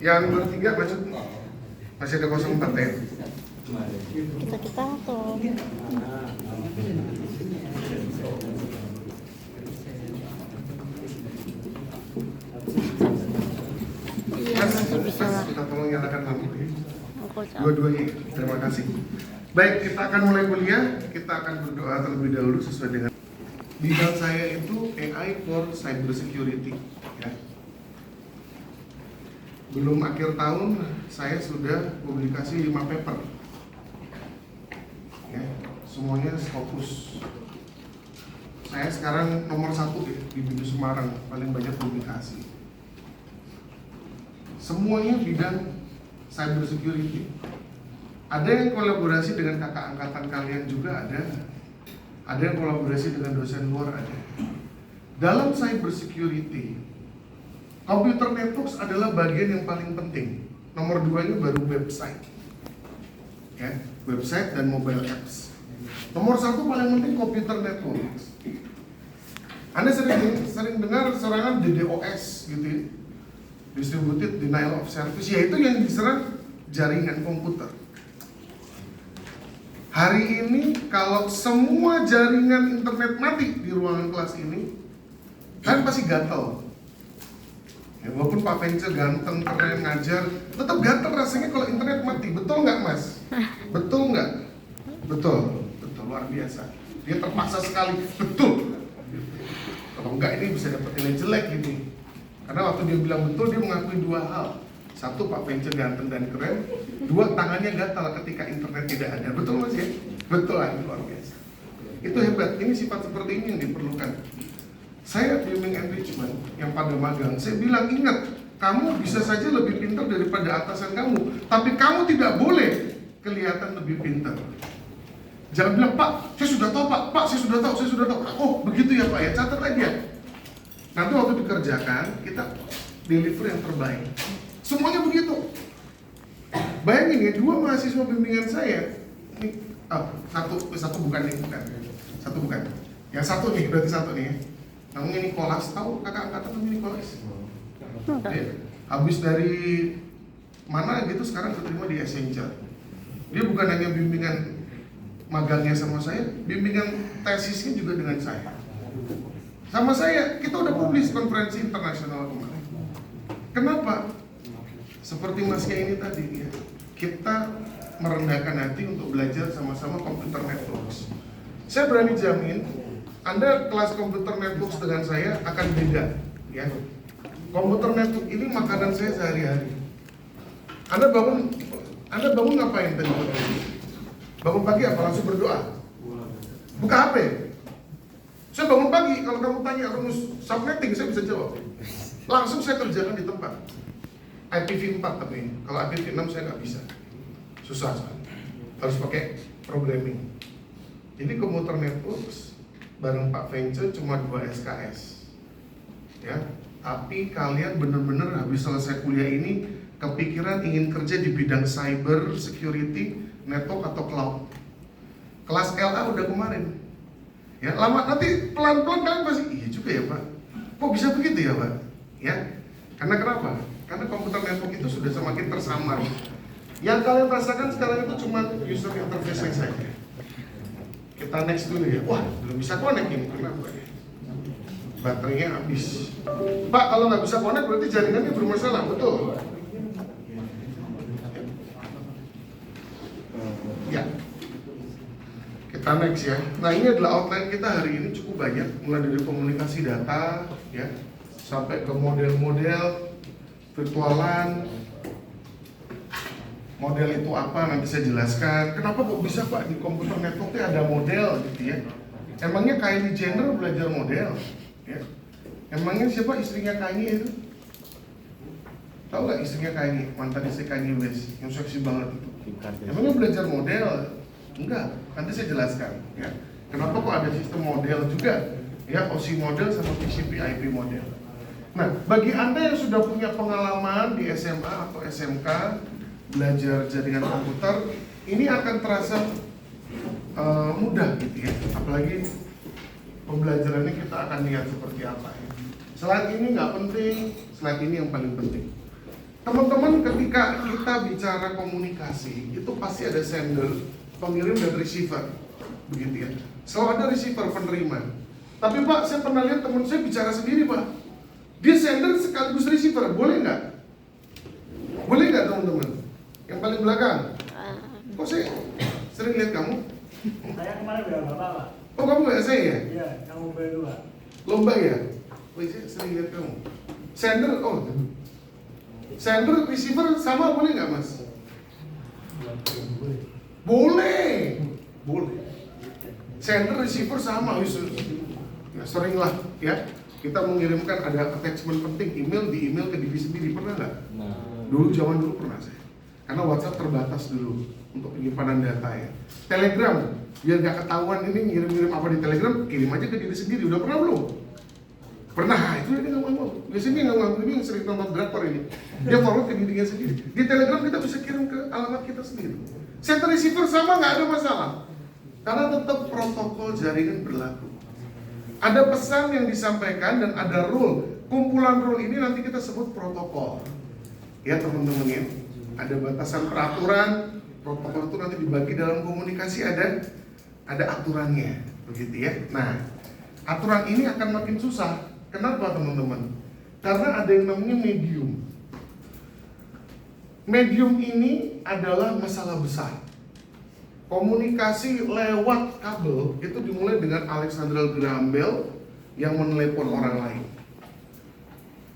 Yang bertiga masuk. Masih ada 04 ya? Kita tuh. Iya, masih bisa lah. Kita tolong nyalakan lampu ya. Aku Dua-duanya, terima kasih. Baik, kita akan mulai kuliah. Kita akan berdoa terlebih dahulu sesuai dengan bidang saya itu AI for Cyber Security. Ya. Belum akhir tahun, saya sudah publikasi 5 paper. Ya, semuanya fokus. Saya sekarang nomor 1 ya, di BINU Semarang, paling banyak publikasi. Semuanya bidang cyber security. Ada yang kolaborasi dengan kakak angkatan kalian juga ada. Ada yang kolaborasi dengan dosen luar ada. Dalam cyber security, computer networks adalah bagian yang paling penting. Nomor 2-nya baru website. Ya, website dan mobile apps. Nomor 1 paling penting computer networks. Anda sering dengar serangan DDoS gitu ya. Distributed Denial of Service, yaitu yang diserang jaringan komputer. Hari ini kalau semua jaringan internet mati di ruangan kelas ini, kan pasti gatel. Ya, walaupun Pak Vence ganteng, keren, ngajar, tetap gatel rasanya kalau internet mati. Betul nggak, Mas? Betul nggak? Betul, betul, luar biasa. Dia terpaksa sekali, betul. Kalau enggak ini bisa dapat nilai jelek ini. Karena waktu dia bilang betul, dia mengakui 2 hal. 1, Pak Vence ganteng dan keren. 2, tangannya gatal ketika internet tidak ada. Betul Mas ya? Betul, ini luar biasa. Itu hebat, ini sifat seperti ini yang diperlukan. Saya bimbing enrichment yang pada magang, saya bilang ingat, kamu bisa saja lebih pintar daripada atasan kamu, tapi kamu tidak boleh kelihatan lebih pintar. Jangan bilang, Pak, saya sudah tahu Pak, saya sudah tahu, saya sudah tahu. Oh, begitu ya Pak ya, catat aja. Nanti waktu dikerjakan, kita deliver yang terbaik. Semuanya begitu. Bayangin ya, 2 mahasiswa bimbingan saya. Ini, satu bukan nih, bukan. Satu bukan. Yang satu nih, berarti satu nih ya. Namanya Nicholas, tahu kakak angkatan namanya Nicholas? Dia habis dari mana gitu, sekarang keterima di Accenture. Dia bukan hanya bimbingan magangnya sama saya, bimbingan tesisnya juga dengan saya. Sama saya, kita udah publis konferensi internasional kemarin. Kenapa? Seperti masnya ini tadi ya, kita merendahkan hati untuk belajar sama-sama computer networks. Saya berani jamin, Anda kelas computer networks dengan saya akan beda ya. Computer network ini makanan saya sehari-hari. Anda bangun ngapain tadi? Bangun pagi apa? Langsung berdoa? Buka HP? Saya bangun pagi, kalau kamu tanya rumus subnetting, saya bisa jawab. Langsung saya kerjakan di tempat. IPv4 tapi, kalau IPv6 saya nggak bisa. Susah sekali. Harus pakai programming. Jadi computer networks bareng Pak Vence cuma 2 SKS. Ya, tapi kalian benar-benar habis selesai kuliah ini kepikiran ingin kerja di bidang cyber security, network atau cloud. Kelas LA udah kemarin. Ya, lama nanti pelan-pelan kalian pasti iya juga ya Pak. Kok bisa begitu ya Pak? Ya, karena kenapa? Karena komputer network itu sudah semakin tersamar. Yang kalian rasakan sekarang itu cuma user interface saja. Kita next dulu ya. Wah, belum bisa connect ini. Kenapa ya? Baterainya habis. Pak, kalau nggak bisa connect berarti jaringannya bermasalah, betul? Ya. Kita next ya. Nah, ini adalah outline kita hari ini cukup banyak, mulai dari komunikasi data ya, sampai ke model-model virtualan. Model itu apa nanti saya jelaskan. Kenapa kok bisa Pak di komputer networknya ada model gitu ya? Emangnya Kylie Jenner belajar model? Ya. Emangnya siapa istrinya Kanye itu? Tahu nggak istrinya Kanye, mantan istri Kanye West yang seksi banget itu? Emangnya belajar model? Enggak, nanti saya jelaskan ya. Kenapa kok ada sistem model juga? Ya, OSI model sama TCP IP model. Nah, bagi Anda yang sudah punya pengalaman di SMA atau SMK belajar jaringan komputer, ini akan terasa mudah gitu ya. Apalagi pembelajarannya kita akan lihat seperti apa ya. Slide ini nggak penting, slide ini yang paling penting. Teman-teman, ketika kita bicara komunikasi, itu pasti ada sender, pengirim dan receiver, begitu ya. Selalu ada receiver, penerima. Tapi Pak, saya pernah lihat teman saya bicara sendiri Pak. Dia sender sekaligus receiver, boleh nggak? Boleh nggak teman-teman? Yang paling belakang. Kok saya sering lihat kamu? Saya kemarin udah Bapak, Pak. Oh kamu nggak saya ya? Iya, kamu berdua. Lomba ya? Oh saya sering lihat kamu. Sender, oh. Sender, receiver sama boleh nggak Mas? Boleh. Boleh. Sender, receiver sama. Ya sering lah ya. Kita mengirimkan ada attachment penting email di email ke diri sendiri, pernah nggak? Dulu zaman dulu pernah saya. Karena WhatsApp terbatas dulu untuk penyimpanan data ya. Telegram, biar nggak ketahuan ini ngirim-ngirim apa di Telegram, kirim aja ke diri sendiri. Udah pernah belum? Pernah, itu dia nggak mau. Biasanya nggak mau, ini yang sering nonton drakor ini. Dia forward ke dirinya sendiri. Di Telegram kita bisa kirim ke alamat kita sendiri. Sender receiver sama nggak ada masalah. Karena tetap protokol jaringan berlaku. Ada pesan yang disampaikan dan ada rule. Kumpulan rule ini nanti kita sebut protokol. Ya teman-teman ya. Ada batasan peraturan, protokol itu nanti dibagi dalam komunikasi ada aturannya, begitu ya. Nah, aturan ini akan makin susah. Kenapa teman-teman? Karena ada yang namanya medium. Medium ini adalah masalah besar. Komunikasi lewat kabel itu dimulai dengan Alexander Graham Bell yang menelepon orang lain.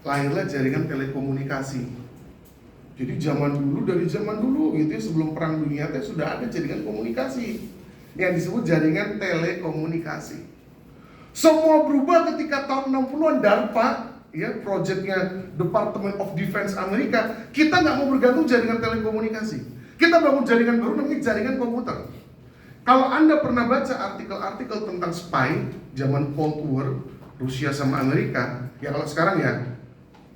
Lahirlah jaringan telekomunikasi. Jadi dari zaman dulu gitu ya, sebelum perang dunia itu sudah ada jaringan komunikasi yang disebut jaringan telekomunikasi. Semua berubah ketika tahun 60-an DARPA, ya, proyeknya Department of Defense Amerika. Kita nggak mau bergantung jaringan telekomunikasi. Kita bangun jaringan baru namanya jaringan komputer. Kalau Anda pernah baca artikel-artikel tentang spy zaman Cold War, Rusia sama Amerika, ya kalau sekarang ya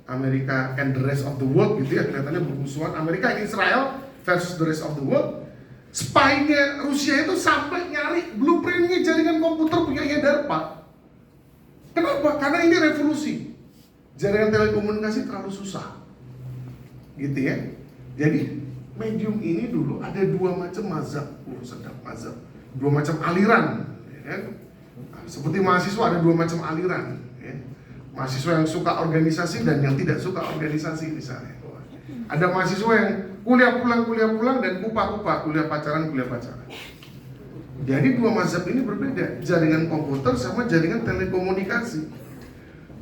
Amerika and the rest of the world gitu ya, kelihatannya bermusuhan Amerika and Israel versus the rest of the world. Spy-nya Rusia itu sampai nyari blueprint-nya jaringan komputer punya DARPA. Kenapa? Karena ini revolusi. Jaringan telekomunikasi terlalu susah. Gitu ya. Jadi medium ini dulu ada dua macam mazhab, sedap mazhab, dua macam aliran, ya. Seperti mahasiswa ada dua macam aliran, ya. Mahasiswa yang suka organisasi dan yang tidak suka organisasi misalnya. Ada mahasiswa yang kuliah pulang dan kuliah pacaran. Jadi dua mazhab ini berbeda, jaringan komputer sama jaringan telekomunikasi.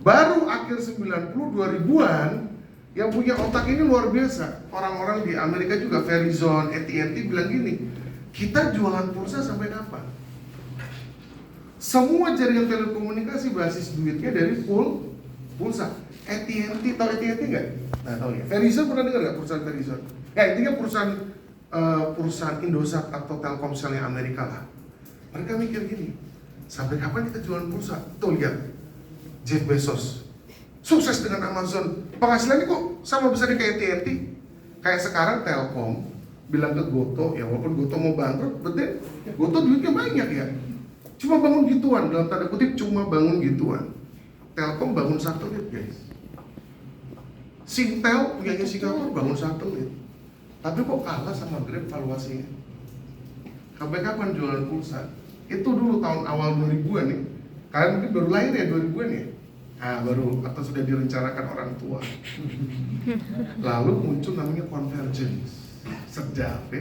Baru akhir 90 2000-an yang punya otak ini luar biasa. Orang-orang di Amerika juga, Verizon, AT&T bilang gini, kita jualan pulsa sampai kapan? Semua jaringan telekomunikasi basis duitnya dari pulsa. AT&T, tahu AT&T nggak? Nah tahu ya. Verizon pernah dengar nggak perusahaan Verizon? Ya intinya perusahaan Indosat atau Telkomselnya Amerika lah. Mereka mikir gini, sampai kapan kita jualan pulsa? Tuh lihat, Jeff Bezos sukses dengan Amazon, penghasilannya kok sama besarnya kayak AT&T. Kayak sekarang Telkom bilang ke Goto, ya walaupun Goto mau bangkrut, betul, Goto duitnya banyak ya. Cuma bangun gituan, dalam tanda kutip cuma bangun gituan. Telkom bangun satelit guys. Singtel punyanya Singapura bangun satelit. Tapi kok kalah sama Grab valuasinya? Sampai kapan jualan pulsa? Itu dulu tahun awal 2000-an nih. Kalian mungkin baru lahir ya 2000-an ya? Nah baru, atau sudah direncanakan orang tua. Lalu muncul namanya convergence. Sedap ya.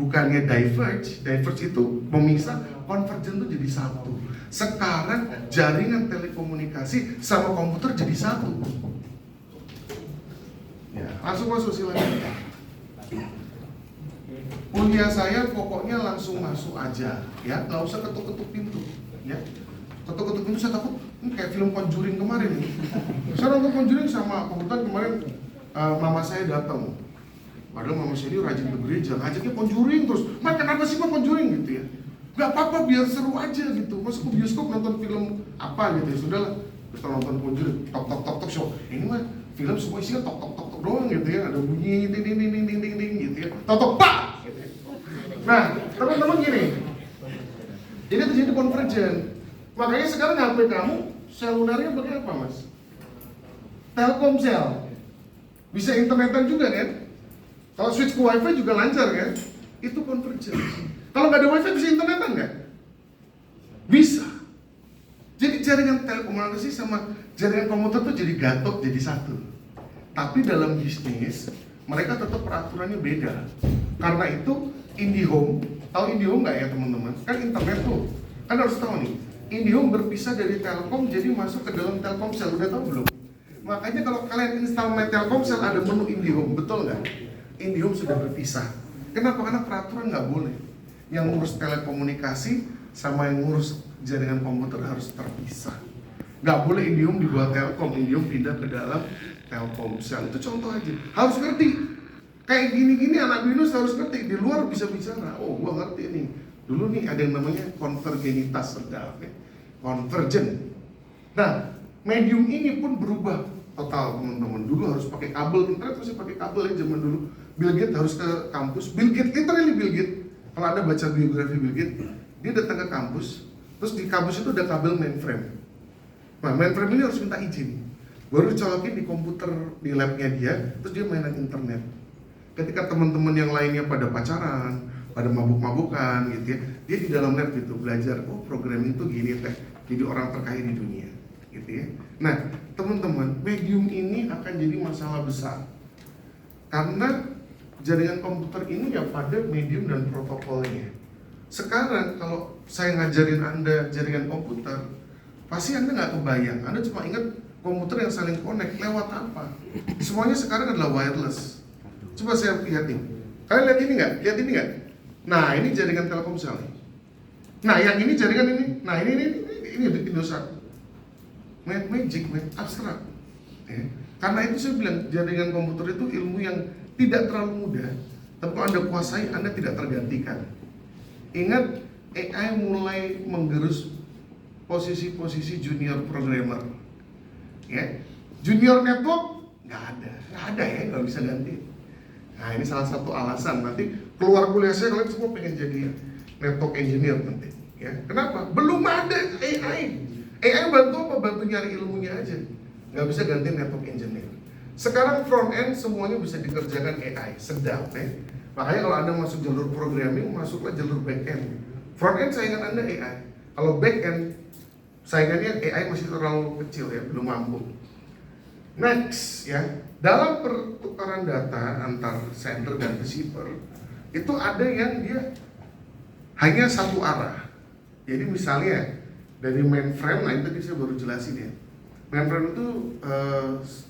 Bukannya diverge itu memisah, convergence itu jadi satu. Sekarang jaringan telekomunikasi sama komputer jadi satu. Ya, langsung masuk silakan. Kuliah saya pokoknya langsung masuk aja, ya, nggak usah ketuk-ketuk pintu, ya. Ketuk-ketuk pintu saya takut, ini kayak film Conjuring kemarin nih. Saya nonton Conjuring sama kebetulan kemarin mama saya datang. Padahal mama saya ini rajin ke gereja, ngajaknya Conjuring terus. "Ma, kenapa sih Ma Conjuring?" gitu ya. Gak apa-apa, biar seru aja gitu. Masuk ke bioskop nonton film apa gitu ya, sudahlah. Kita nonton Conjuring, tok show. Ini mah film semua isinya tok doang gitu ya. Ada bunyi ding gitu ya. Tok pak. Gitu ya. Nah, teman-teman gini. Jadi terjadi convergence. Makanya sekarang HP kamu selulernya pakai apa, Mas? Telkomsel. Bisa internetan juga kan? Kalau switch ke wifi juga lancar kan? Itu convergence. Kalau nggak ada wifi bisa internetan nggak? Bisa. Jadi jaringan telekomunikasi sama jaringan komputer tuh jadi gatot jadi satu. Tapi dalam bisnis mereka tetap peraturannya beda. Karena itu IndiHome, tahu IndiHome nggak ya teman-teman? Kan internet tuh, kan harus tahu nih. IndiHome berpisah dari Telkom jadi masuk ke dalam Telkomsel, udah tahu belum? Makanya kalau kalian install My Telkomsel ada menu IndiHome, betul nggak? IndiHome sudah berpisah. Kenapa? Karena peraturan nggak boleh. Yang ngurus telekomunikasi sama yang ngurus jaringan komputer harus terpisah. Nggak boleh IndiHome dibuat Telkom, IndiHome pindah ke dalam Telkomsel. Itu contoh aja. Harus ngerti. Kayak gini-gini anak binus harus ngerti. Di luar bisa bicara. Oh, gua ngerti nih. Dulu nih ada yang namanya konvergenitas sedap ya. Convergent. Nah, medium ini pun berubah total teman-teman. Dulu harus pakai kabel, internet masih pakai kabel ya zaman dulu. Bill Gates harus ke kampus. Bill Gates, literally Bill Gates. Kalau Anda baca biografi Bill Gates, dia datang ke kampus. Terus di kampus itu ada kabel mainframe. Nah, mainframe ini harus minta izin. Baru dicolokin di komputer di labnya dia, terus dia mainan internet. Ketika teman-teman yang lainnya pada pacaran, pada mabuk-mabukan gitu ya, dia di dalam lab gitu belajar, oh programming itu gini teh, jadi orang terkaya di dunia gitu ya. Nah teman-teman, medium ini akan jadi masalah besar karena jaringan komputer ini ya pada medium dan protokolnya. Sekarang kalau saya ngajarin Anda jaringan komputer, pasti Anda nggak kebayang, Anda cuma ingat komputer yang saling connect lewat apa. Semuanya sekarang adalah wireless. Coba saya lihat nih. Kalian lihat ini nggak? Lihat ini nggak? Nah, ini jaringan Telkomsel nih. Nah, yang ini jaringan ini. Nah, ini Indosat. Magic, abstrak. Ya. Karena itu saya bilang jaringan komputer itu ilmu yang tidak terlalu mudah. Tapi kalau Anda kuasai, Anda tidak tergantikan. Ingat, AI mulai menggerus posisi-posisi junior programmer. Ya, junior network nggak ada ya, nggak bisa ganti. Nah ini salah satu alasan nanti keluar kuliah saya kalian semua pengen jadi network engineer nanti ya. Kenapa? Belum ada AI. AI bantu apa? Bantu nyari ilmunya aja. Nggak bisa ganti network engineer. Sekarang front end semuanya bisa dikerjakan AI. Sedap ya. Makanya kalau Anda masuk jalur programming, masuklah jalur back end. Front end saingan Anda AI. Kalau back end saingannya AI masih terlalu kecil ya, belum mampu. Next ya, dalam pertukaran data antar sender dan receiver itu ada yang dia hanya satu arah. Jadi misalnya dari mainframe, nah itu tadi saya baru jelasin ya. Mainframe itu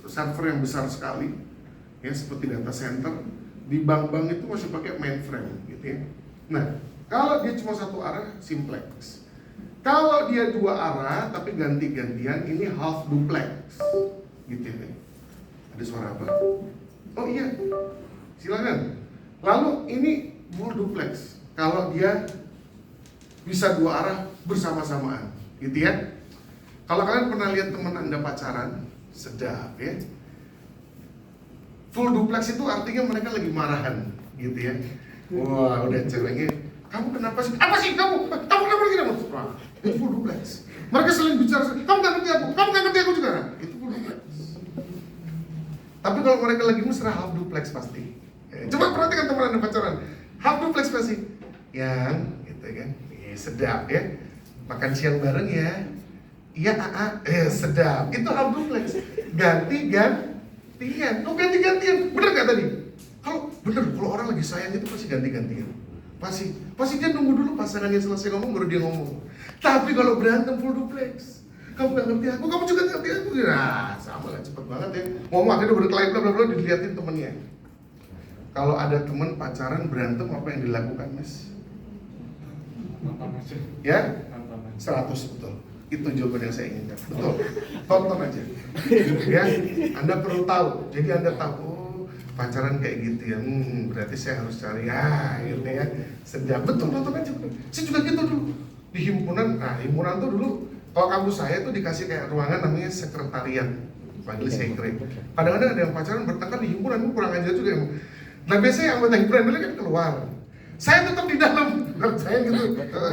server yang besar sekali, ya seperti data center. Di bank-bank itu masih pakai mainframe, gitu ya. Nah, kalau dia cuma satu arah, simplex. Kalau dia dua arah tapi ganti-gantian, ini half duplex. Gitu ya. Ada suara apa? Oh iya, silakan. Lalu ini full duplex. Kalau dia bisa dua arah bersama-samaan, gitu ya. Kalau kalian pernah lihat teman Anda pacaran, sedap ya. Full duplex itu artinya mereka lagi marahan, gitu ya. Wah, udah ceweknya, kamu kenapa sih? Apa sih kamu? Kamu kenapa lagi kamu? Wah, itu full duplex. Mereka saling bicara, kamu nggak ngerti aku, kamu nggak ngerti aku juga. Itu full duplex. Tapi kalau mereka lagi mesra, half duplex pasti. Coba perhatikan teman Anda pacaran, half duplex pasti. Yang, gitu kan, sedap ya. Makan siang bareng ya. Iya, sedap. Itu half duplex. Ganti-gantian. Oh, ganti-gantian. Bener nggak tadi? Kalau bener, kalau orang lagi sayang itu pasti ganti-gantian. Pasti dia nunggu dulu pasangannya selesai ngomong baru dia ngomong. Tapi kalau berantem full duplex, kamu gak ngerti aku, kamu juga ngerti aku. Nah, sama lah, cepet banget ya. Ngomong akhirnya berkelahi bla dilihatin temennya. Kalau ada temen pacaran berantem apa yang dilakukan, Mas? Nonton aja. Ya? Nonton aja. 100 betul. Itu jawaban yang saya inginkan. Betul. Tonton aja. Ya, Anda perlu tahu. Jadi Anda tahu, oh, pacaran kayak gitu ya. Berarti saya harus cari gitu ya. Sedap. Betul, nonton aja. Saya juga gitu dulu. Di himpunan, himpunan tuh dulu kalau kampus saya tuh dikasih kayak ruangan namanya sekretariat, panggil sekre. Kadang-kadang ada yang pacaran bertengkar di himpunan, kurang ajar juga. Nah biasanya anggota himpunan dulu kan keluar, saya tetap di dalam, saya gitu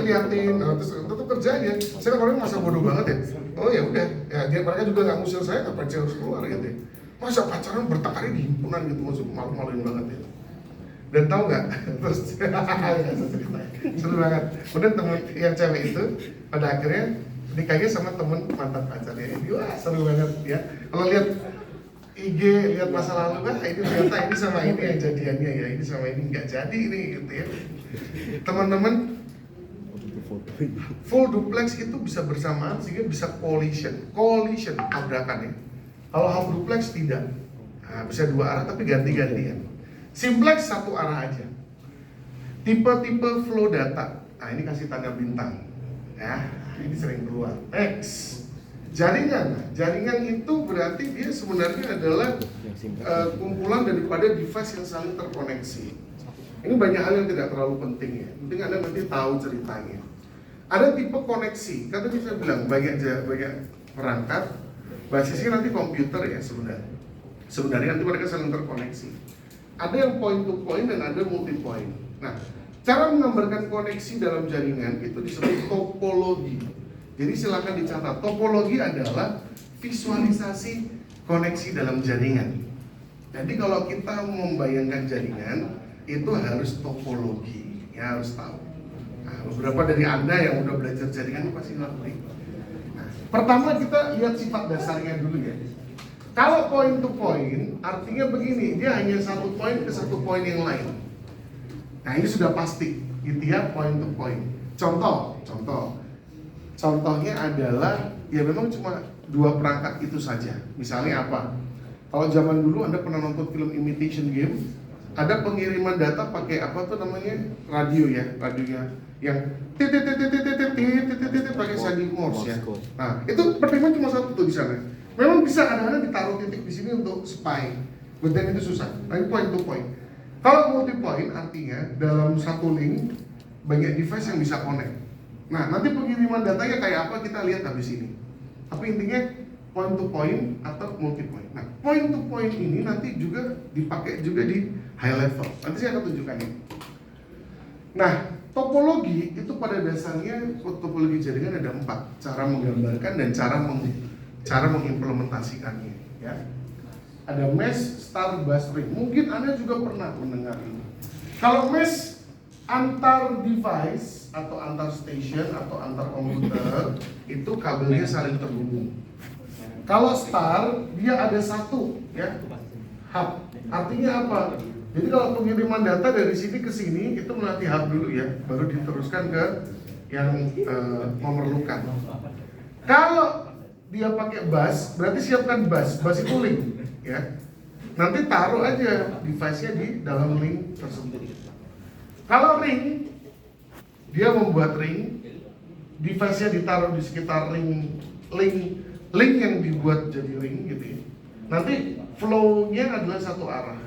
liatin, terus tetap kerja aja. Saya kan orangnya masa bodoh banget ya. Oh ya udah, ya dia mereka juga nggak ngusir saya, ngapain saya harus keluar gitu. Masa pacaran bertengkar di himpunan gitu, maksud malu-maluin banget ya. Dan tahu nggak? Terus seru banget. Kemudian teman yang cewek itu pada akhirnya nikahnya sama temen mantan pacarnya. Wah seru banget ya. Kalau lihat IG, lihat masa lalu kan, ini ternyata ini sama ini yang jadiannya ya, ini sama ini nggak jadi ini gitu ya. Teman-teman, full duplex itu bisa bersamaan sehingga bisa collision tabrakan ya. Kalau half duplex tidak, nah, bisa dua arah tapi ganti-gantian. Simplex satu arah aja. Tipe-tipe flow data, nah ini kasih tanda bintang ya, ini sering keluar. X jaringan itu berarti dia sebenarnya adalah kumpulan daripada device yang saling terkoneksi. Ini banyak hal yang tidak terlalu penting ya, penting Anda nanti tahu ceritanya. Ada tipe koneksi, kan tadi saya bilang banyak perangkat, basisnya nanti komputer ya sebenarnya nanti mereka saling terkoneksi. Ada yang point to point dan ada multi point. Nah, cara menggambarkan koneksi dalam jaringan itu disebut topologi. Jadi silakan dicatat, topologi adalah visualisasi koneksi dalam jaringan. Jadi kalau kita membayangkan jaringan itu harus topologi, ya harus tahu. Nah, beberapa dari Anda yang udah belajar jaringan pasti ngerti. Nah, pertama kita lihat sifat dasarnya dulu ya. Kalau point to point artinya begini, dia hanya satu poin ke satu poin yang lain. Nah ini sudah pasti, gitu ya, point to point. Contohnya adalah ya memang cuma dua perangkat itu saja. Misalnya apa? Kalau zaman dulu Anda pernah nonton film imitation game, ada pengiriman data pakai apa tuh namanya, radio ya, radionya yang pakai sandi Morse ya. Nah itu pertimbangan cuma satu tuh di sana. Memang bisa kadang-kadang ditaruh titik di sini untuk spy, but then itu susah. Nah ini point to point. Kalau multi point artinya dalam satu link banyak device yang bisa connect. Nah nanti pengiriman datanya kayak apa kita lihat habis ini. Tapi intinya point to point atau multi point. Nah point to point ini nanti juga dipakai juga di high level. Nanti saya akan tunjukkan ini. Nah topologi itu pada dasarnya topologi jaringan ada 4 cara menggambarkan dan cara mengimplementasikannya ya. Ada mesh, star, bus, ring. Mungkin Anda juga pernah mendengar ini. Kalau mesh antar device atau antar station atau antar komputer itu kabelnya saling terhubung. Kalau star dia ada satu ya, hub. Artinya apa? Jadi kalau pengiriman data dari sini ke sini itu melalui hub dulu ya, baru diteruskan ke yang memerlukan. Kalau dia pakai bus, berarti siapkan bus itu link ya. Nanti taruh aja device-nya di dalam link tersebut. Kalau ring, dia membuat ring, device-nya ditaruh di sekitar link yang dibuat jadi ring gitu ya. Nanti flow-nya adalah satu arah.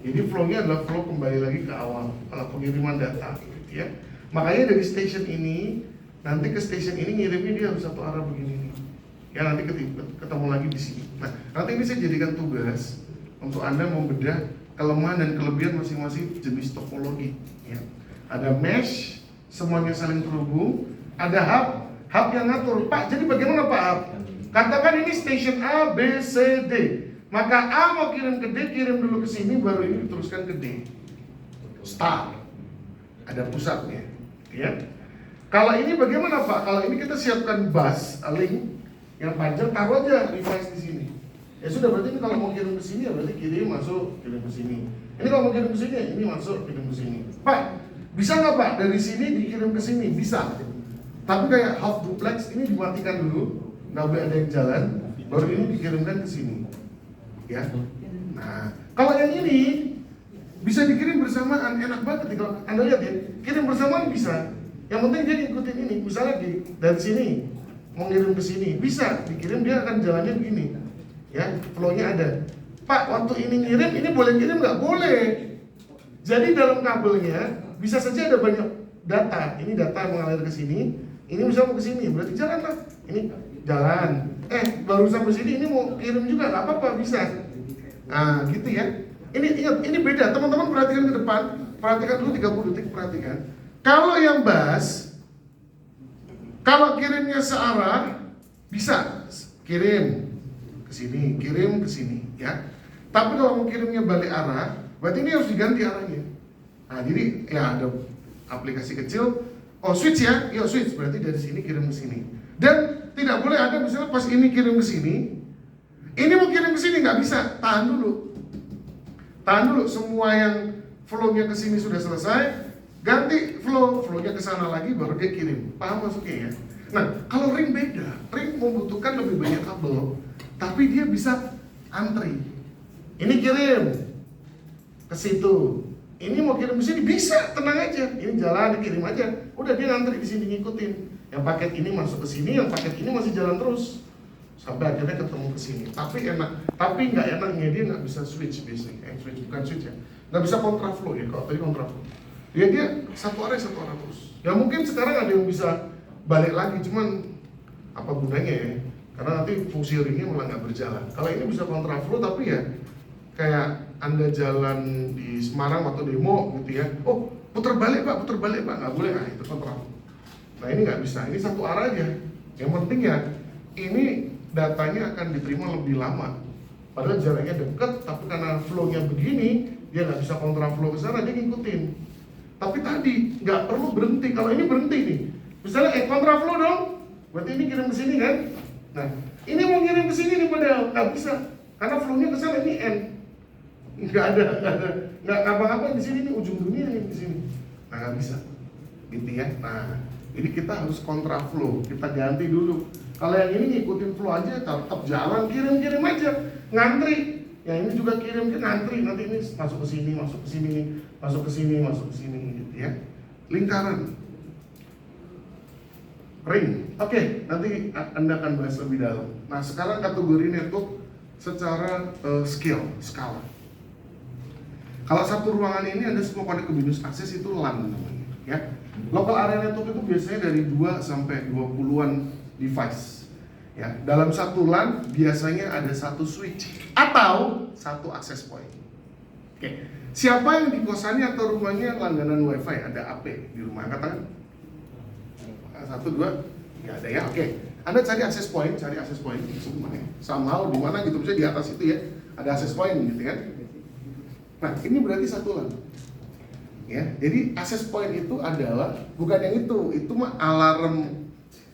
Jadi flow-nya adalah flow kembali lagi ke awal kalau pengiriman data gitu ya. Makanya dari station ini nanti ke station ini ngirimnya dia harus satu arah begini nih. Ya nanti ketemu lagi di sini. Nah, nanti ini saya jadikan tugas untuk Anda membedah kelemahan dan kelebihan masing-masing jenis topologi. Ya. Ada mesh, semuanya saling terhubung. Ada hub yang ngatur. Pak, jadi bagaimana Pak hub? Katakan ini station A, B, C, D. Maka A mau kirim ke D, kirim dulu ke sini, baru ini diteruskan ke D. Star. Ada pusatnya. Ya. Kalau ini bagaimana Pak? Kalau ini kita siapkan bus, link yang panjang, taruh aja device di sini. Ya sudah, berarti ini kalau mau kirim ke sini ya berarti kirim masuk, kirim ke sini. Ini kalau mau kirim ke sini, ini masuk, kirim ke sini. Pak, bisa nggak Pak dari sini dikirim ke sini? Bisa. Tapi kayak half duplex ini dimatikan dulu, nggak boleh ada yang jalan, baru ini dikirimkan ke sini. Ya. Nah, kalau yang ini bisa dikirim bersamaan, enak banget nih kalau Anda lihat ya, kirim bersamaan bisa. Yang penting dia ngikutin ini, misalnya dari sini mau ngirim ke sini, bisa dikirim dia akan jalannya begini, ya flow-nya ada. Pak, waktu ini ngirim, ini boleh kirim nggak? Boleh. Jadi dalam kabelnya bisa saja ada banyak data. Ini data mengalir ke sini, ini bisa mau ke sini, berarti jalan lah. Ini jalan. Baru sampai sini, ini mau kirim juga nggak apa-apa, bisa. Nah, gitu ya. Ini ingat, ini beda. Teman-teman perhatikan ke depan, perhatikan dulu 30 detik, perhatikan. Kalau yang bus, kalau kirimnya searah, bisa kirim ke ke sini, kirim ke sini, ya. Tapi kalau mau kirimnya balik arah, berarti ini harus diganti arahnya. Nah, jadi ya ada aplikasi kecil, oh switch ya, yuk switch, berarti dari sini kirim ke sini. Dan tidak boleh ada misalnya pas ini kirim ke sini, ini mau kirim ke sini nggak bisa, tahan dulu. Tahan dulu, semua yang flow-nya ke sini sudah selesai, ganti flow-nya ke sana lagi baru dia kirim. Paham maksudnya ya? Nah, kalau ring beda, ring membutuhkan lebih banyak kabel, tapi dia bisa antri. Ini kirim ke situ. Ini mau kirim ke sini bisa, tenang aja. Ini jalan dikirim aja. Udah dia ngantri di sini ngikutin. Yang paket ini masuk ke sini, yang paket ini masih jalan terus sampai akhirnya ketemu ke sini. Tapi nggak enaknya dia nggak bisa switch biasanya. Switch bukan switch ya. Nggak bisa kontraflow ya. Kalau tadi kontraflow. Dia satu arah terus. Ya mungkin sekarang ada yang bisa balik lagi, cuman apa gunanya ya? Karena nanti fungsi ringnya malah nggak berjalan. Kalau ini bisa kontraflow tapi ya kayak Anda jalan di Semarang atau demo gitu ya. Oh, putar balik Pak, nggak boleh. Nah, itu kontraflow. Nah, ini nggak bisa. Ini satu arah aja. Yang penting ya ini datanya akan diterima lebih lama. Padahal jaraknya dekat, tapi karena flow-nya begini, dia nggak bisa kontraflow ke sana, dia ngikutin. Tapi tadi nggak perlu berhenti. Kalau ini berhenti nih, misalnya kontraflow dong, berarti ini kirim ke sini kan? Nah, ini mau kirim ke sini nih padahal nggak bisa, karena flow-nya ke sana ini N. Nggak ada, nggak apa-apa di sini nih ujung dunia nih di sini. Nah, nggak bisa, gitu ya. Nah, jadi kita harus kontraflow, kita ganti dulu. Kalau yang ini ngikutin flow aja, tetap jalan, kirim aja, ngantri. Yang ini juga kirim ke ngantri, nanti ini masuk ke sini, masuk ke sini, masuk ke sini, masuk ke sini, gitu ya. Lingkaran, ring. Oke, nanti Anda akan bahas lebih dalam. Nah, sekarang kategori network secara skala. Kalau satu ruangan ini ada semua connectivity akses itu LAN namanya, ya. Local area network itu biasanya dari 2 sampai 20-an device. Ya, dalam satu LAN biasanya ada satu switch atau satu access point. Oke, siapa yang di kosannya atau rumahnya langganan WiFi, ada AP di rumah? Angkat tangan. 1, 2, nggak ada ya. Oke, Anda cari access point, somehow di mana gitu, bisa di atas itu ya, ada access point gitu kan. Nah, ini berarti satu LAN. Ya, jadi access point itu adalah bukan yang itu mah alarm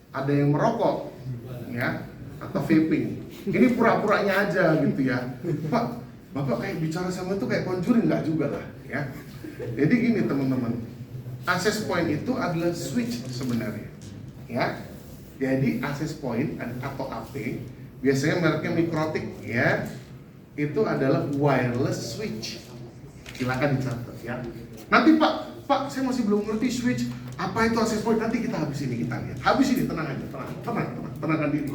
ada yang merokok, ya, atau vaping. Ini pura-puranya aja gitu ya. Pak, Bapak kayak bicara sama itu kayak conjuring, nggak juga lah, ya. Jadi gini teman-teman, access point itu adalah switch sebenarnya, ya. Jadi access point atau AP biasanya mereknya Mikrotik, ya. Itu adalah wireless switch. Silakan dicatat, ya. Nanti Pak, saya masih belum ngerti switch. Apa itu access point? Nanti kita habis ini kita lihat. Habis ini, tenang aja, tenangkan diri.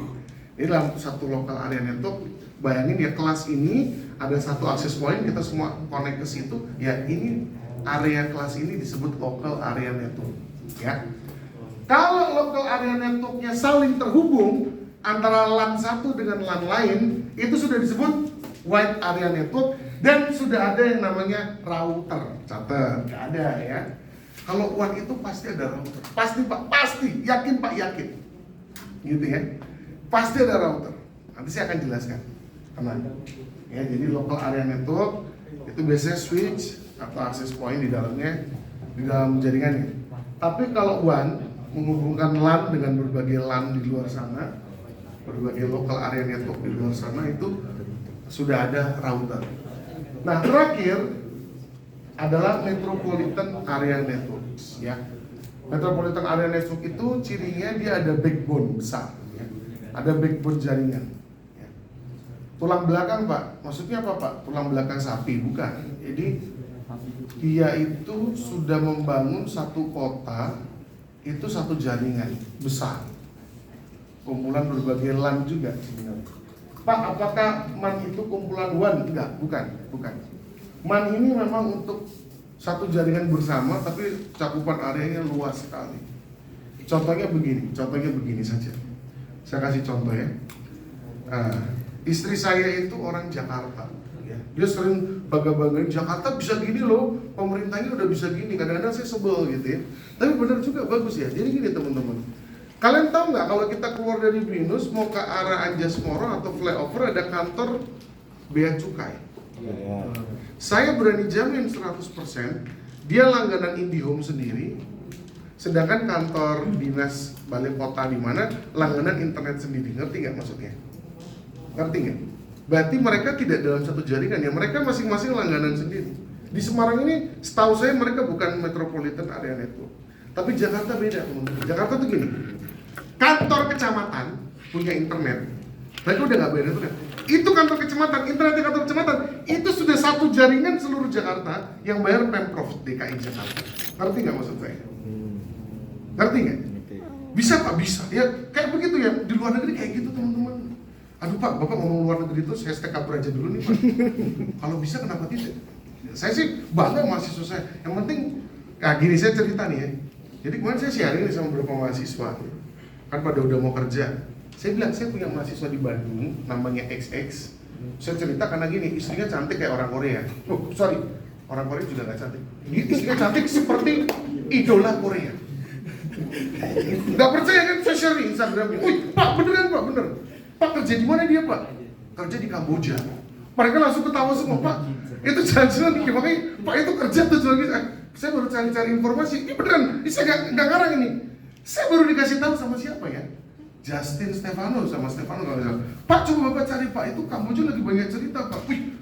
Ini dalam satu local area network. Bayangin ya, kelas ini ada satu access point, kita semua connect ke situ. Ya, ini area kelas ini disebut local area network. Ya. Kalau local area networknya saling terhubung antara LAN satu dengan LAN lain, itu sudah disebut wide area network. Dan sudah ada yang namanya router. Catat, nggak ada ya. Kalau WAN itu pasti ada router. Pasti Pak, pasti. Yakin Pak, yakin. Gitu ya. Pasti ada router. Nanti saya akan jelaskan. Tenang. Ya, jadi local area network itu biasanya switch atau access point di dalamnya, di dalam jaringannya. Tapi kalau WAN menghubungkan LAN dengan berbagai LAN di luar sana, berbagai local area network di luar sana, itu sudah ada router. Nah, terakhir adalah metropolitan area network, ya. Metropolitan area network itu cirinya dia ada backbone besar, ya. Ada backbone jaringan, ya. Tulang belakang Pak, maksudnya apa Pak? Tulang belakang sapi, bukan. Jadi dia itu sudah membangun satu kota, itu satu jaringan besar, kumpulan berbagai LAN juga sebenarnya. Pak, apakah MAN itu kumpulan WAN? Enggak, bukan. MAN ini memang untuk satu jaringan bersama, tapi cakupan areanya luas sekali. Contohnya begini saja. Saya kasih contoh ya. Istri saya itu orang Jakarta. Ya. Dia sering bangga-banggain Jakarta bisa gini loh, pemerintahnya udah bisa gini. Kadang-kadang saya sebel gitu ya. Tapi benar juga, bagus ya. Jadi gini teman-teman. Kalian tahu nggak kalau kita keluar dari Binus mau ke arah Anjasmoro atau flyover ada kantor bea cukai. Saya berani jamin 100% dia langganan IndiHome sendiri, sedangkan kantor dinas balai kota di mana langganan internet sendiri. Ngerti nggak maksudnya? Ngerti nggak? Berarti mereka tidak dalam satu jaringan ya, mereka masing-masing langganan sendiri. Di Semarang ini setahu saya mereka bukan metropolitan area network, tapi Jakarta beda teman-teman. Jakarta tuh gini, kantor kecamatan punya internet, mereka udah nggak bayar internet. Itu kantor kecamatan, internet di kantor kecamatan itu sudah satu jaringan seluruh Jakarta yang bayar Pemprov DKI Jakarta. Ngerti nggak maksud saya? Ngerti nggak? Bisa Pak, bisa. Ya kayak begitu ya, di luar negeri kayak gitu teman-teman. Aduh Pak, Bapak ngomong luar negeri itu saya kabur aja dulu nih Pak. Kalau bisa kenapa tidak? Saya sih bangga mahasiswa saya. Yang penting, nah gini saya cerita nih ya. Jadi kemarin saya sharing nih sama beberapa mahasiswa. Kan pada udah mau kerja. Saya bilang, saya punya mahasiswa di Bandung, namanya XX. Saya cerita karena gini, istrinya cantik kayak orang Korea. Oh, sorry, orang Korea juga gak cantik. Istrinya cantik seperti idola Korea. Gak percaya kan, saya share di Instagramnya. Wih, Pak, beneran Pak, bener. Pak, kerja di mana dia Pak? Kerja di Kamboja. Mereka langsung ketawa semua, Pak. Itu jangan-jangan nih, makanya Pak itu kerja tujuan gitu. Saya baru cari-cari informasi, ini beneran, ini saya gak ngarang ini. Saya baru dikasih tahu sama siapa ya? Justin Stefano sama Stefano kalau bilang, Pak coba Bapak cari Pak, itu Kamboja lagi banyak cerita Pak. Wih,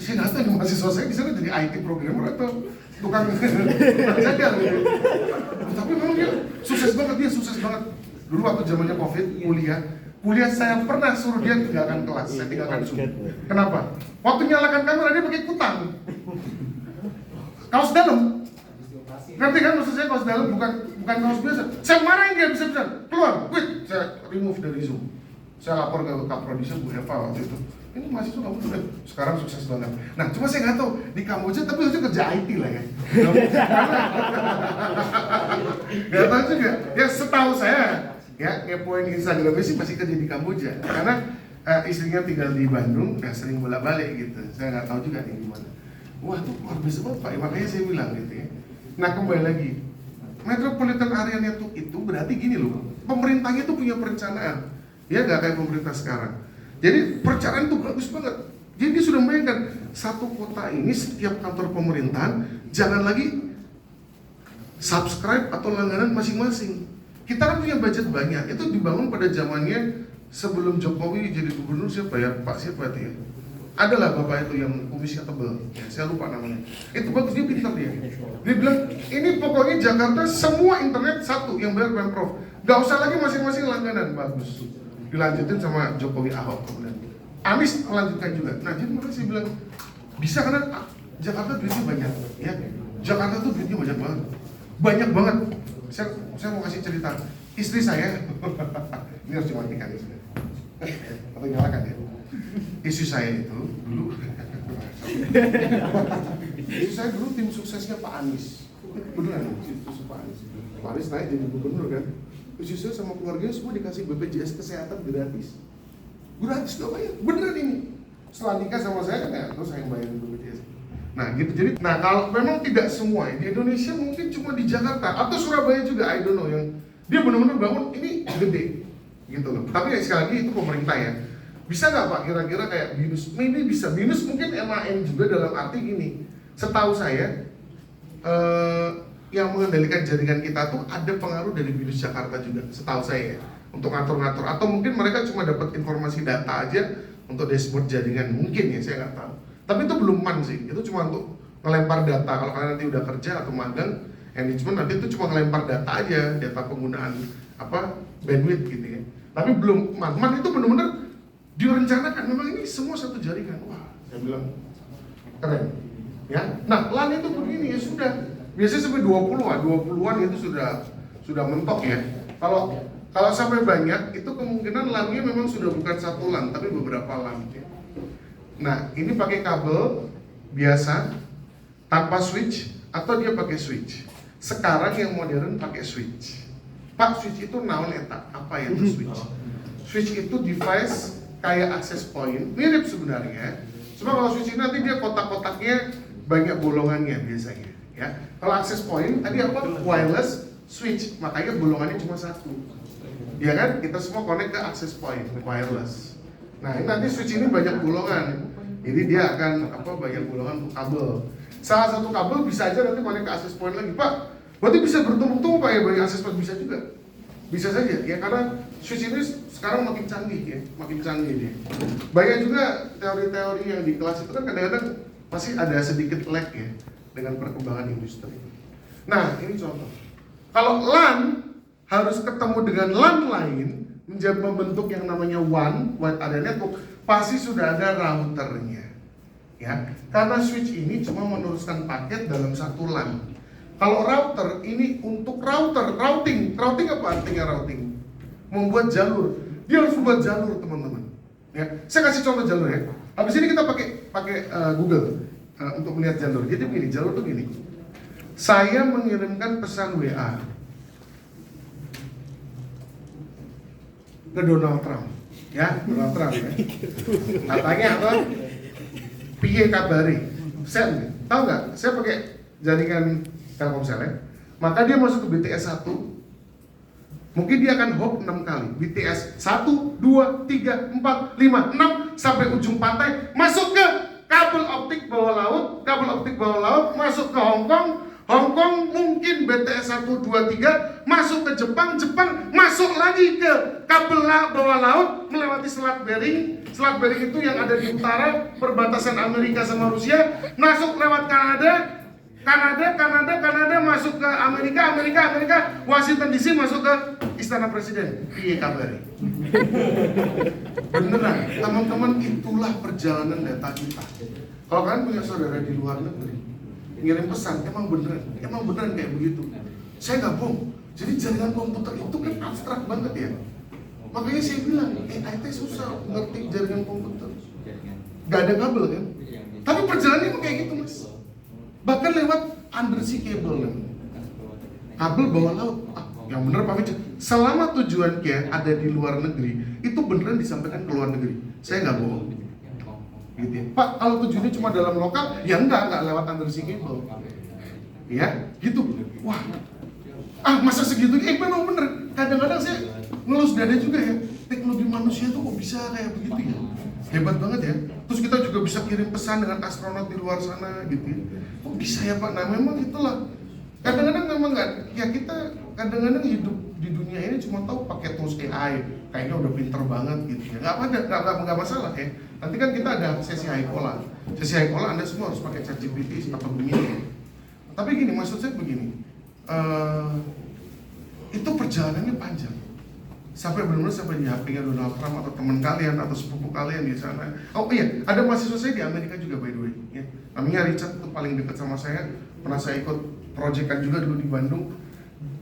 saya nggak tahu mahasiswa saya di sana jadi IT programmer atau tukang jaga gitu. Tapi memang dia sukses banget. Dulu waktu zamannya COVID, kuliah saya pernah suruh dia tinggalkan kelas, saya tinggalkan Zoom. Kenapa? Waktu nyalakan kamera dia pakai kutang, kaos dalam. Ngerti kan maksud saya kaos dalam bukan kaos biasa. Saya marahin dia bisa keluar, quit, saya remove dari Zoom. Saya lapor ke Kaprodisa Bu Eva waktu itu. Ini mahasiswa kamu sudah sekarang sukses banget. Nah, cuma saya nggak tahu di Kamboja tapi harusnya kerja IT lah ya. Nggak tahu juga. Ya setahu saya ya ngepoin Instagramnya sih masih kerja di Kamboja karena istrinya tinggal di Bandung, nah sering bolak-balik gitu. Saya nggak tahu juga nih gimana. Wah tuh luar biasa banget Pak, makanya saya bilang gitu ya. Nah kembali lagi, Metropolitan Area Network itu berarti gini loh, pemerintahnya tuh punya perencanaan, ya nggak kayak pemerintah sekarang. Jadi perencanaan itu bagus banget. Jadi dia sudah membayangkan satu kota ini setiap kantor pemerintahan jangan lagi subscribe atau langganan masing-masing. Kita kan punya budget banyak, itu dibangun pada zamannya sebelum Jokowi jadi gubernur siapa ya, Pak siapa itu ya? Adalah bapak itu yang kumisnya tebel, ya, saya lupa namanya. Itu bagus, dia pintar dia. Dia bilang, ini pokoknya Jakarta semua internet satu yang bayar Pemprov. Gak usah lagi masing-masing langganan, bagus. Dilanjutin sama Jokowi Ahok kemudian. Anies melanjutkan juga. Nah jadi makanya saya bilang, bisa karena Jakarta duitnya banyak, ya. Jakarta tuh duitnya banyak banget. Banyak banget. Saya mau kasih cerita, istri saya, ini harus dimatikan ya, atau nyalakan ya. Istri saya itu dulu, istri saya dulu tim suksesnya Pak Anies, beneran tim sukses Pak Anies. Pak Anies naik jadi gubernur kan, istri saya sama keluarganya semua dikasih BPJS kesehatan gratis, nggak bayar, beneran ini. Setelah nikah sama saya kan ya, terus saya bayarin BPJS. Nah gitu, jadi, nah kalau memang tidak semua di Indonesia mungkin cuma di Jakarta atau Surabaya juga, I don't know, yang dia benar-benar bangun ini gede, gitu loh. Tapi ya, sekali lagi itu pemerintah ya. Bisa nggak Pak kira-kira kayak Binus? Maybe bisa. Binus mungkin MAN juga dalam arti gini. Setahu saya yang mengendalikan jaringan kita tuh ada pengaruh dari Binus Jakarta juga. Setahu saya ya, untuk ngatur-ngatur. Atau mungkin mereka cuma dapat informasi data aja untuk dashboard jaringan. Mungkin ya, saya nggak tahu. Tapi itu belum MAN sih. Itu cuma untuk ngelempar data. Kalau kalian nanti udah kerja atau magang, manajemen nanti itu cuma ngelempar data aja, data penggunaan bandwidth gitu ya. Tapi belum MAN. MAN itu benar-benar direncanakan, memang ini semua satu jaringan. Wah, saya bilang keren ya. Nah, LAN itu begini ya sudah. Biasanya sampai 20-an itu sudah mentok ya. Kalau sampai banyak itu kemungkinan LAN-nya memang sudah bukan satu LAN tapi beberapa LAN ya. Nah, ini pakai kabel biasa tanpa switch atau dia pakai switch. Sekarang yang modern pakai switch. Pak, switch itu naon eta? Apa ya itu switch? Switch itu device kayak access point, mirip sebenarnya. Cuma kalau switch ini nanti dia kotak-kotaknya banyak bolongannya biasanya, ya. Kalau access point tadi apa? Wireless switch, makanya bolongannya cuma satu. ya kan? Kita semua connect ke access point wireless. Nah, ini nanti switch ini banyak gulungan. Jadi dia akan banyak gulungan untuk kabel. Salah satu kabel bisa aja nanti connect ke access point lagi. Pak, berarti bisa bertumbuh-tumbuh Pak ya banyak access point? Bisa juga. Bisa saja ya, karena switch ini sekarang makin canggih ya, makin canggih dia. Banyak juga teori-teori yang di kelas itu kan kadang-kadang pasti ada sedikit lag ya dengan perkembangan industri. Nah, ini contoh. Kalau LAN harus ketemu dengan LAN lain menjadi membentuk yang namanya WAN, Wide Area Network, pasti sudah ada routernya. Ya, karena switch ini cuma meneruskan paket dalam satu LAN. Kalau router ini untuk routing apa artinya routing? Membuat jalur. Dia harus membuat jalur teman-teman. Ya, saya kasih contoh jalur ya. Habis ini kita pakai Google untuk melihat jalur. Jadi begini, jalur tuh gini. Saya mengirimkan pesan WA ke Donald Trump, ya Donald Trump ya. Katanya apa? Piye kabari? Saya tahu nggak? Saya pakai jaringan Telkomsel ya. Maka dia masuk ke BTS 1. Mungkin dia akan hop 6 kali. BTS 1, 2, 3, 4, 5, 6 sampai ujung pantai, masuk ke kabel optik bawah laut, masuk ke Hong Kong mungkin BTS 1, 2, 3 masuk ke Jepang masuk lagi ke kabel bawah laut melewati Selat Bering itu yang ada di utara perbatasan Amerika sama Rusia, masuk lewat Kanada masuk ke Amerika, Washington DC masuk ke Istana Presiden. Iya kabari. Beneran, teman-teman, itulah perjalanan data kita. Kalau kalian punya saudara di luar negeri, ngirim pesan, emang beneran kayak begitu. Saya nggak bohong. Jadi jaringan komputer itu kan abstrak banget ya. Makanya saya bilang, IT susah ngerti jaringan komputer. Gak ada kabel kan? Tapi perjalanannya kayak gitu mas. Bahkan lewat undersea cable, kabel bawah laut. Yang bener Pak Vincent, selama tujuan kia ada di luar negeri, itu beneran disampaikan ke luar negeri. Saya nggak bohong. Gitu ya. Pak, kalau tujuannya cuma dalam lokal, ya enggak lewat undersea cable. Ya, gitu. Wah, masa segitunya? Memang bener. Kadang-kadang saya ngelus dada juga ya. Teknologi manusia tuh kok bisa kayak begitu ya? Hebat banget ya. Terus kita juga bisa kirim pesan dengan astronot di luar sana gitu ya. Kok bisa ya Pak? Nah memang itulah. Kadang-kadang memang nggak, ya kita kadang-kadang hidup di dunia ini cuma tahu pakai tools AI, kayaknya udah pinter banget gitu ya. Nggak masalah ya. Nanti kan kita ada sesi Haipola. Sesi Haipola Anda semua harus pakai ChatGPT atau Gemini. Tapi gini, maksud saya begini, itu perjalanannya panjang. Sampai benar-benar sampai di HP-nya Donald Trump atau teman kalian atau sepupu kalian di sana. Oh iya, ada mahasiswa saya di Amerika juga by the way. Ya. Namanya Richard, itu paling dekat sama saya. Pernah saya ikut proyekan juga dulu di Bandung.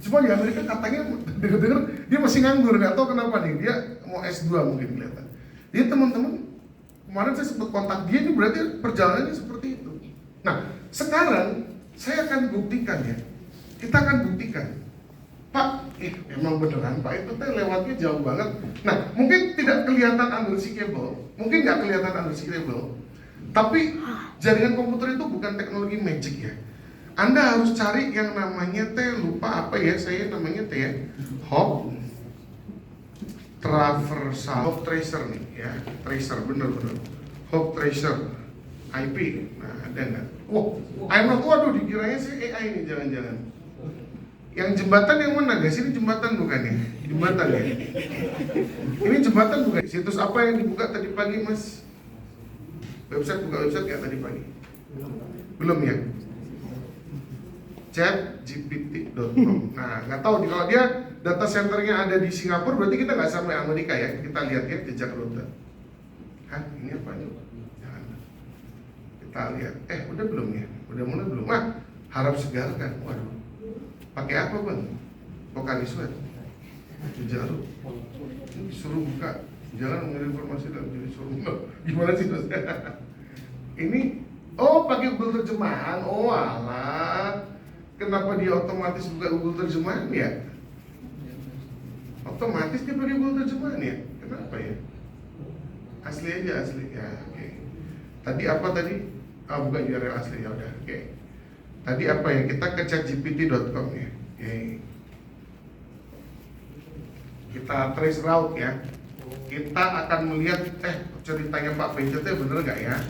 Cuma di Amerika katanya denger-denger dia masih nganggur, nggak tahu kenapa nih. Dia mau S2 mungkin kelihatan. Jadi teman-teman, kemarin saya sempat kontak dia, ini berarti perjalanannya seperti itu. Nah, sekarang saya akan buktikan ya. Kita akan buktikan. Pak, emang beneran Pak, itu teh lewatnya jauh banget. Nah, mungkin tidak kelihatan undersea cable, tapi jaringan komputer itu bukan teknologi magic ya. Anda harus cari yang namanya lupa apa ya, saya namanya ya, hop traversal, hop tracer nih ya, tracer bener-bener, hop tracer, IP. Nah, ada nggak? Waduh, dikiranya sih AI nih, jangan-jangan. Yang jembatan yang mana guys? Ini jembatan bukan ya? Jembatan ya? Ini jembatan bukan? Situs apa yang dibuka tadi pagi mas? Buka website ya tadi pagi? Belum ya? ChatGPT.com. Nah, nggak tahu nih, kalau dia data centernya ada di Singapura, berarti kita nggak sampai Amerika ya? Kita lihat ya jejak rute. Ini apa nih? Kita lihat. Udah belum ya? Udah mulai belum? Harap segar kan? Waduh. Pakai apa bang? Vokaliswet, Jaru. Ini suruh buka, jangan mengirim informasi dalam jadi suruh buka. Gimana sih mas? Ini, pakai Google terjemahan. Alah, kenapa dia otomatis buka Google terjemahan ya? Otomatis dia pakai Google terjemahan ya? Kenapa ya? Asli aja ya. Oke. Tadi apa tadi? Bukan URL asli ya udah. Oke. Tadi apa ya? Kita ke chatgpt.com ya. Oke. kita trace route ya. Kita akan melihat ceritanya Pak Benjot bener nggak ya?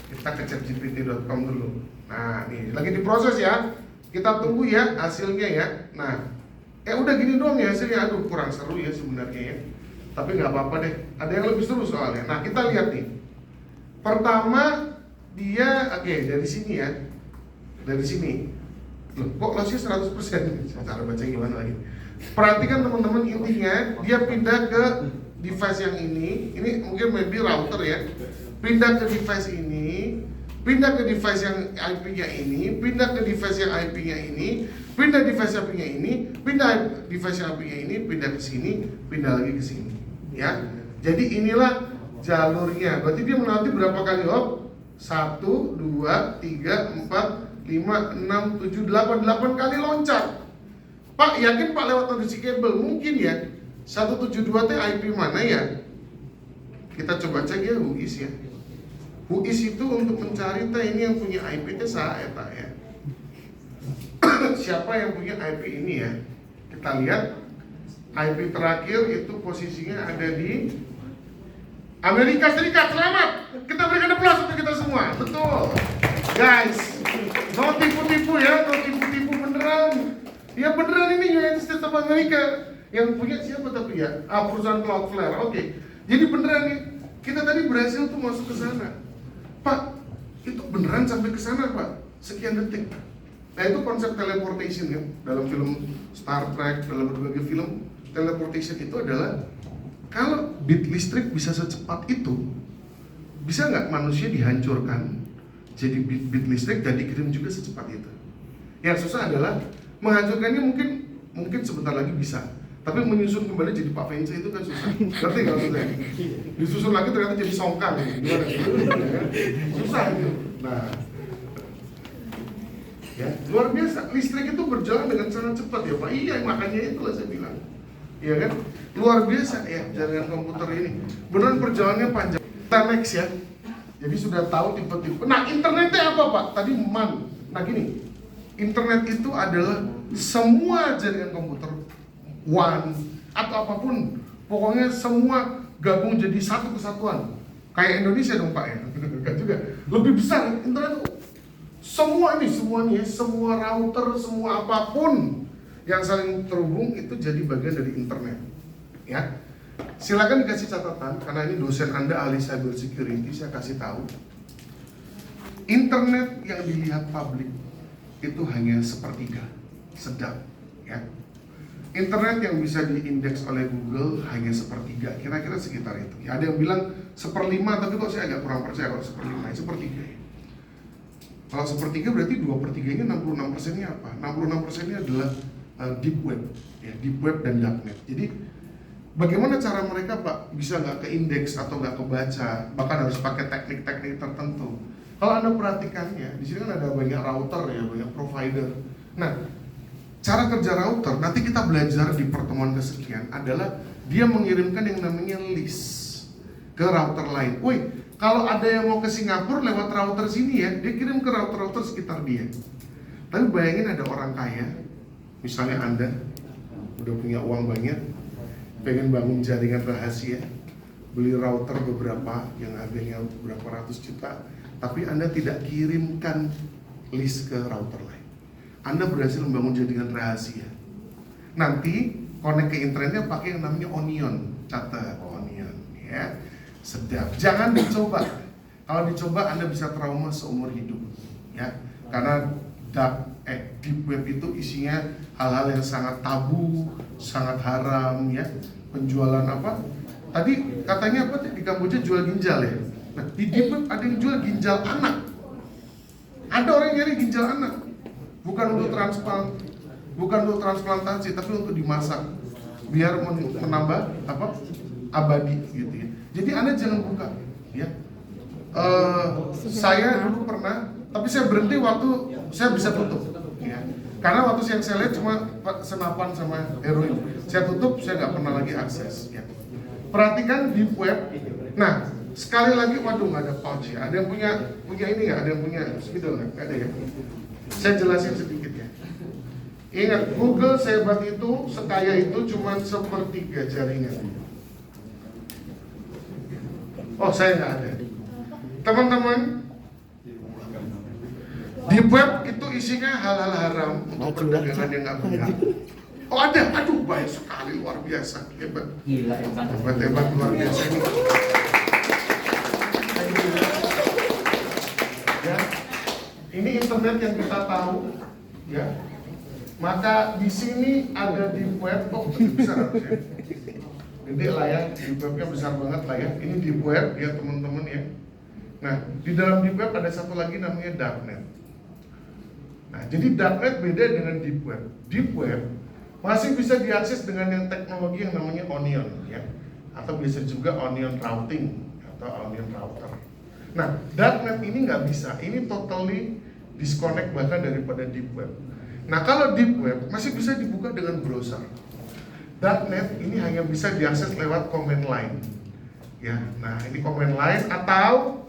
Kita ke chatgpt.com dulu. Nah, nih lagi diproses ya. Kita tunggu ya hasilnya ya. Nah, udah gini doang ya hasilnya. Aduh, kurang seru ya sebenarnya ya. Tapi nggak apa-apa deh. Ada yang lebih seru soalnya. Nah, kita lihat nih. Pertama dia dari sini ya. Dari sini. Loh, kok lossnya 100%? Cara baca gimana lagi? Perhatikan teman-teman, intinya dia pindah ke device yang ini mungkin maybe router ya. Pindah ke device ini, pindah ke device yang IP-nya ini, pindah ke device yang IP-nya ini, pindah device IP-nya ini, pindah device IP-nya ini, pindah ke sini, pindah lagi ke sini. Ya. Jadi inilah jalurnya. Berarti dia melewati berapa kali hop? 1, 2, 3, 4, 5, 6, 7, 8 kali loncat. Pak, yakin Pak lewat audisi kabel? Mungkin ya. 172 teh IP mana ya? Kita coba cek ya WhoIS ya. WhoIS itu untuk mencari teh ini yang punya IP teh saya Pak ya. Siapa yang punya IP ini ya? Kita lihat IP terakhir itu posisinya ada di Amerika Serikat. Selamat. Kita berikan aplaus untuk kita semua. Betul. Guys, no tipu-tipu ya, no tipu-tipu beneran. Ya beneran ini United States of America. Yang punya siapa tapi ya? Perusahaan Cloudflare. Oke. Jadi beneran nih, kita tadi berhasil tuh masuk ke sana. Pak, itu beneran sampai ke sana Pak. Sekian detik. Nah itu konsep teleportation ya. Dalam film Star Trek, dalam berbagai film, teleportation itu adalah kalau bit listrik bisa secepat itu, bisa nggak manusia dihancurkan jadi bit listrik dan dikirim juga secepat itu? Yang susah adalah menghancurkannya mungkin sebentar lagi bisa, tapi menyusun kembali jadi Pak Vence itu kan susah. Ngerti nggak maksudnya? Disusun lagi ternyata jadi songkang, gimana? Susah itu. Nah, ya luar biasa. Listrik itu berjalan dengan sangat cepat ya Pak. Iya, makanya itulah saya bilang. Iya kan? Luar biasa ya jaringan komputer ini. Beneran perjalanannya panjang. Kita next ya. Jadi sudah tahu tipe-tipe. Nah, internetnya apa Pak? Tadi MAN. Nah gini, internet itu adalah semua jaringan komputer WAN atau apapun, pokoknya semua gabung jadi satu kesatuan. Kayak Indonesia dong Pak ya. Kan juga lebih besar internet. Semua nih, semua router, semua apapun yang saling terhubung itu jadi bagian dari internet. Ya. Silakan dikasih catatan karena ini dosen Anda ahli cyber security, saya kasih tahu. Internet yang dilihat publik itu hanya sepertiga, sedang, ya. Internet yang bisa diindeks oleh Google hanya sepertiga, kira-kira sekitar itu. Ya, ada yang bilang 1/5, tapi kok saya agak kurang percaya kalau 1/5, sepertiga. Kalau sepertiga berarti 2/3-nya 66%-nya apa? 66%-nya adalah deep web, ya, deep web dan darknet. Jadi bagaimana cara mereka Pak bisa nggak keindeks atau nggak kebaca, bahkan harus pakai teknik-teknik tertentu. Kalau Anda perhatikannya, di sini kan ada banyak router ya, banyak provider. Nah, cara kerja router, nanti kita belajar di pertemuan kesekian adalah dia mengirimkan yang namanya list ke router lain. Woi, kalau ada yang mau ke Singapura lewat router sini ya, dia kirim ke router-router sekitar dia. Tapi bayangin ada orang kaya, misalnya Anda udah punya uang banyak, pengen bangun jaringan rahasia, beli router beberapa yang harganya berapa ratus juta, tapi Anda tidak kirimkan list ke router lain. Anda berhasil membangun jaringan rahasia. Nanti connect ke internetnya pakai yang namanya Onion, catat Onion, ya. Sedap. Jangan dicoba. Kalau dicoba Anda bisa trauma seumur hidup, ya. Karena deep web itu isinya hal-hal yang sangat tabu, sangat haram, ya. Penjualan apa? Tadi katanya apa di Kamboja jual ginjal ya. Nah, di deep web ada yang jual ginjal anak. Ada orang yang nyari ginjal anak. Bukan untuk transplantasi, tapi untuk dimasak biar menambah apa? Abadi gitu ya. Jadi Anda jangan buka, ya. Saya dulu pernah, tapi saya berhenti waktu saya bisa tutup, ya. Karena waktu yang saya lihat cuma senapan sama heroin. Saya tutup, saya nggak pernah lagi akses, ya. Perhatikan deep web. Nah, sekali lagi, waduh nggak ada pouch ya. Ada yang punya ini nggak? Ada yang punya spidol nggak? Nggak ada ya. Saya jelasin sedikit ya. Ingat, Google sehebat itu, sekaya itu cuma sepertiga jaringan. Oh, saya nggak ada. Teman-teman, di web itu isinya hal-hal haram untuk perdagangan yang nggak benar. Oh ada, aduh baik sekali, luar biasa, hebat. Gila ya. Hebat luar biasa ini. Ya, ini internet yang kita tahu, ya. Maka di sini ada di web, oh besar harusnya. Gede lah ya, di webnya besar banget lah ya. Ini di web ya teman-teman ya. Nah, di dalam deep web ada satu lagi namanya darknet. Nah, jadi darknet beda dengan deep web. Deep web masih bisa diakses dengan yang teknologi yang namanya onion ya, atau biasa juga onion routing atau onion router. Nah, darknet ini nggak bisa. Ini totally disconnect bahkan daripada deep web. Nah, kalau deep web masih bisa dibuka dengan browser. Darknet ini hanya bisa diakses lewat command line. Ya, nah ini command line atau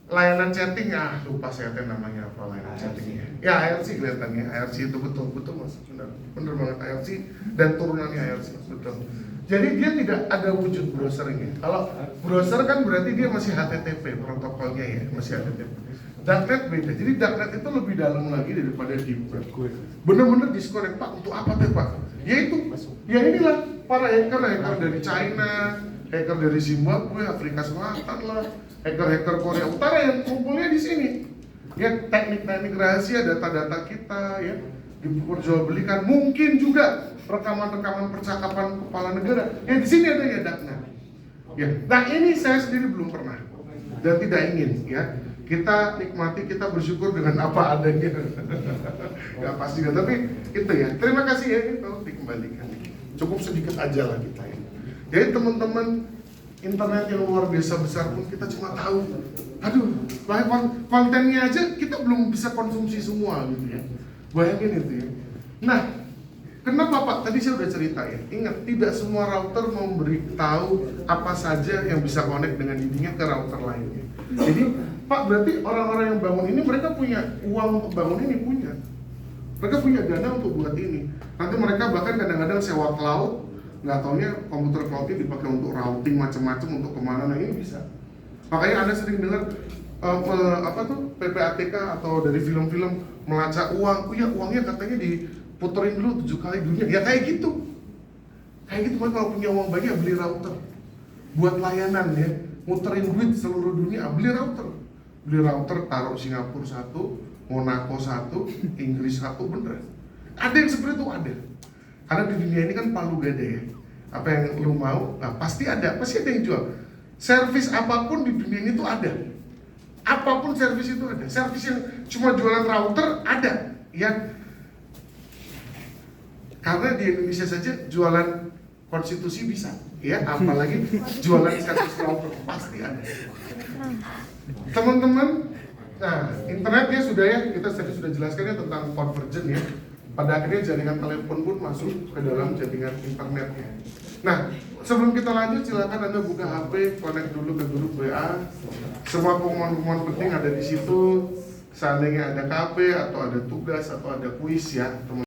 layanan chatting, lupa saya namanya apa layanan chattingnya. Ya IRC kelihatannya, IRC itu betul mas, benar banget IRC dan turunannya IRC betul. Jadi dia tidak ada wujud browsernya. Kalau browser kan berarti dia masih HTTP protokolnya ya, masih HTTP. Darknet beda. Jadi darknet itu lebih dalam lagi daripada deep web. Bener-bener disconnect Pak. Untuk apa tuh Pak? Yaitu, ya inilah para hacker dari China, hacker dari Zimbabwe, Afrika Selatan lah, hacker Korea Utara yang kumpulnya di sini. Ya teknik-teknik rahasia, data-data kita ya diperjualbelikan. Mungkin juga rekaman-rekaman percakapan kepala negara. Ya di sini ada ya darknet. Ya, nah ini saya sendiri belum pernah dan tidak ingin ya. Kita nikmati, kita bersyukur dengan apa adanya. Gak pasti juga, tapi itu ya. Terima kasih ya, itu dikembalikan. Cukup sedikit aja lah kita ya. Jadi teman-teman, internet yang luar biasa besar pun kita cuma tahu. Aduh, kontennya aja kita belum bisa konsumsi semua gitu ya. Bayangin itu ya. Nah, kenapa Pak? Tadi saya udah cerita ya. Ingat, tidak semua router memberitahu apa saja yang bisa connect dengan dirinya ke router lainnya. Jadi Pak, berarti orang-orang yang bangun ini mereka punya uang untuk bangun ini, punya. Mereka punya dana untuk buat ini. Nanti mereka bahkan kadang-kadang sewa cloud, nggak taunya komputer cloudnya dipakai untuk routing macam-macam untuk kemana, nah ini bisa. Makanya Anda sering dengar PPATK atau dari film-film melacak uang, oh ya uangnya katanya diputerin dulu 7 kali dunia, ya kayak gitu. Kayak gitu kan kalau punya uang banyak beli router, buat layanan ya, muterin duit seluruh dunia, beli router. Beli router, taruh Singapura 1, Monaco 1, Inggris 1, bener. Ada yang seperti itu ada. Karena di dunia ini kan palu gada ya. Apa yang lu mau, nah, pasti ada yang jual. Servis apapun di dunia ini tuh ada. Apapun servis itu ada. Servis yang cuma jualan router ada, ya. Karena di Indonesia saja jualan konstitusi bisa, ya. Apalagi jualan servis router pasti ada. Teman-teman, nah internetnya sudah ya, kita tadi sudah jelaskan ya tentang convergent ya. Pada akhirnya jaringan telepon pun masuk ke dalam jaringan internetnya. Nah, sebelum kita lanjut silakan Anda buka HP, connect dulu ke grup WA. Semua pengumuman-pengumuman penting ada di situ. Seandainya ada KP atau ada tugas atau ada kuis ya, teman.